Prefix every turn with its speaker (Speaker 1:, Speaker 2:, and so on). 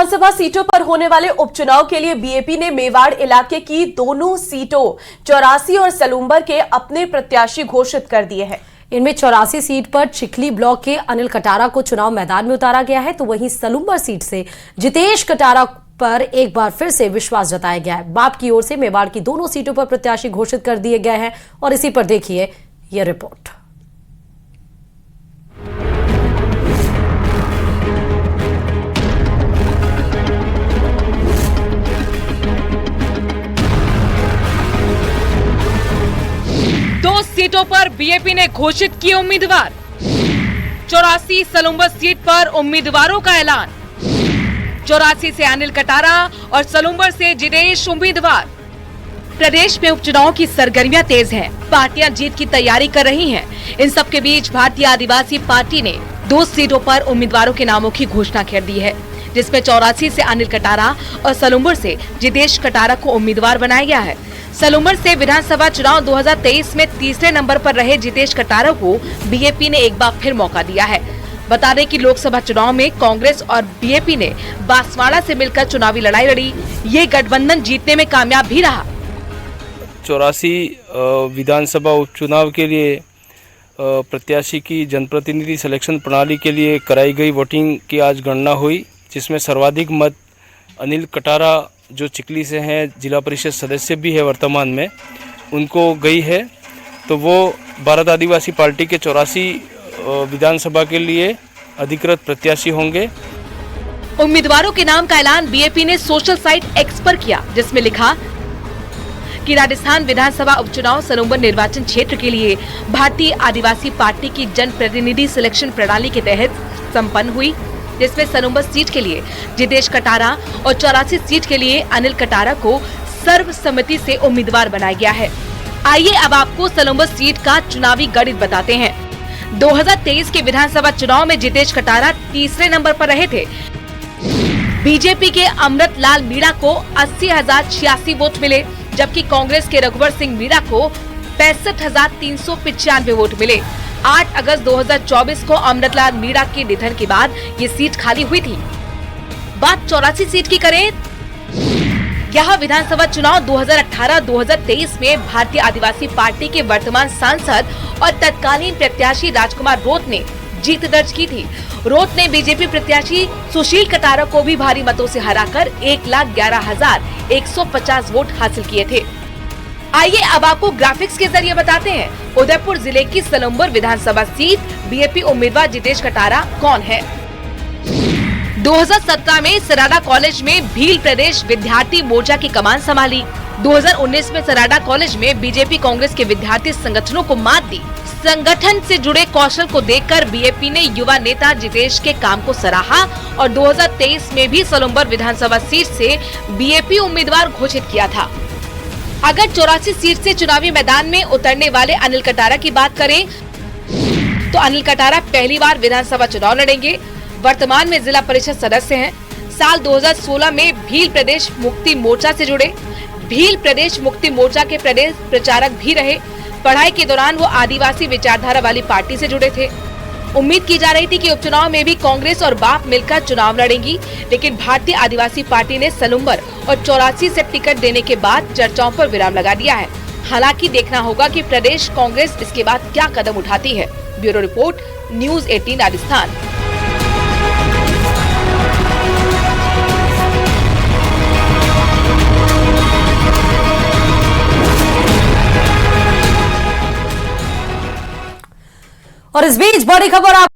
Speaker 1: विधानसभा सीटों पर होने वाले उपचुनाव के लिए बीएपी ने मेवाड़ इलाके की दोनों सीटों 84 और सलूम्बर के अपने प्रत्याशी घोषित कर दिए हैं।
Speaker 2: इनमें 84 सीट पर चिखली ब्लॉक के अनिल कटारा को चुनाव मैदान में उतारा गया है, तो वहीं सलूम्बर सीट से जितेश कटारा पर एक बार फिर से विश्वास जताया गया है। बाप की ओर से मेवाड़ की दोनों सीटों पर प्रत्याशी घोषित कर दिए गए हैं और इसी पर देखिए यह रिपोर्ट।
Speaker 3: दो सीटों पर बीएपी ने घोषित किए उम्मीदवार। 84 सलूम्बर सीट पर उम्मीदवारों का ऐलान। 84 से अनिल कटारा और सलूम्बर से जितेश उम्मीदवार। प्रदेश में उपचुनाव की सरगर्मियां तेज हैं। पार्टियां जीत की तैयारी कर रही हैं। इन सब के बीच भारतीय आदिवासी पार्टी ने दो सीटों पर उम्मीदवारों के नामों की घोषणा कर दी है, जिसमें 84 से अनिल कटारा और सलूम्बर से जितेश कटारा को उम्मीदवार बनाया गया है। सलूम्बर से विधानसभा चुनाव 2023 में तीसरे नंबर पर रहे जितेश कटारा को बीएपी ने एक बार फिर मौका दिया है। बता दें कि लोकसभा चुनाव में कांग्रेस और बीएपी ने बांसवाड़ा से मिलकर चुनावी लड़ाई लड़ी। ये गठबंधन जीतने में कामयाब भी रहा।
Speaker 4: 84 विधानसभा उपचुनाव के लिए प्रत्याशी की जनप्रतिनिधि सिलेक्शन प्रणाली के लिए कराई गई वोटिंग की आज गणना हुई, जिसमें सर्वाधिक मत अनिल कटारा जो चिखली से हैं, जिला परिषद सदस्य भी है वर्तमान में, उनको गई है। तो वो भारत आदिवासी पार्टी के 84 विधानसभा के लिए अधिकृत प्रत्याशी होंगे।
Speaker 3: उम्मीदवारों के नाम का ऐलान बीएपी ने सोशल साइट एक्स पर किया, जिसमें लिखा कि राजस्थान विधानसभा उपचुनाव सलूम्बर निर्वाचन क्षेत्र के लिए भारतीय आदिवासी पार्टी की जनप्रतिनिधि सिलेक्शन प्रणाली के तहत संपन्न हुई, जिसमें सलूम्बर सीट के लिए जितेश कटारा और 84 सीट के लिए अनिल कटारा को सर्वसम्मति से उम्मीदवार बनाया गया है। आइए अब आपको सलूम्बर सीट का चुनावी गणित बताते हैं। 2023 के विधानसभा चुनाव में जितेश कटारा तीसरे नंबर पर रहे थे। बीजेपी के अमृत लाल मीणा को 80,086 वोट मिले, जबकि कांग्रेस के रघुवर सिंह मीणा को 65,395 वोट मिले। 8 अगस्त 2024 को अमृतलाल मीणा के निधन के बाद ये सीट खाली हुई थी। बात 84 सीट की करें, यह विधानसभा चुनाव 2018-2023 में भारतीय आदिवासी पार्टी के वर्तमान सांसद और तत्कालीन प्रत्याशी राजकुमार रोत ने जीत दर्ज की थी। रोत ने बीजेपी प्रत्याशी सुशील कटारा को भी भारी मतों से हराकर 1,11,150 वोट हासिल किए थे। आइए अब आपको ग्राफिक्स के जरिए बताते हैं उदयपुर जिले की सलूम्बर विधानसभा सीट बीएपी उम्मीदवार जितेश कटारा कौन है। 2017 में सराडा कॉलेज में भील प्रदेश विद्यार्थी मोर्चा की कमान संभाली। 2019 में सराडा कॉलेज में बीजेपी कांग्रेस के विद्यार्थी संगठनों को मात दी। संगठन से जुड़े कौशल को देखकर बीएपी ने युवा नेता जितेश के काम को सराहा और 2023 में भी सलूम्बर विधानसभा सीट से बीएपी उम्मीदवार घोषित किया था। अगर 84 सीट से चुनावी मैदान में उतरने वाले अनिल कटारा की बात करें, तो अनिल कटारा पहली बार विधानसभा चुनाव लड़ेंगे। वर्तमान में जिला परिषद सदस्य हैं। साल 2016 में भील प्रदेश मुक्ति मोर्चा से जुड़े। भील प्रदेश मुक्ति मोर्चा के प्रदेश प्रचारक भी रहे। पढ़ाई के दौरान वो आदिवासी विचारधारा वाली पार्टी से जुड़े थे। उम्मीद की जा रही थी कि उपचुनाव में भी कांग्रेस और बाप मिलकर चुनाव लड़ेंगी, लेकिन भारतीय आदिवासी पार्टी ने सलूम्बर और 84 से टिकट देने के बाद चर्चाओं पर विराम लगा दिया है। हालांकि देखना होगा कि प्रदेश कांग्रेस इसके बाद क्या कदम उठाती है। Bureau report, news 18 Rajasthan.
Speaker 2: और इस बीच बड़ी खबर आप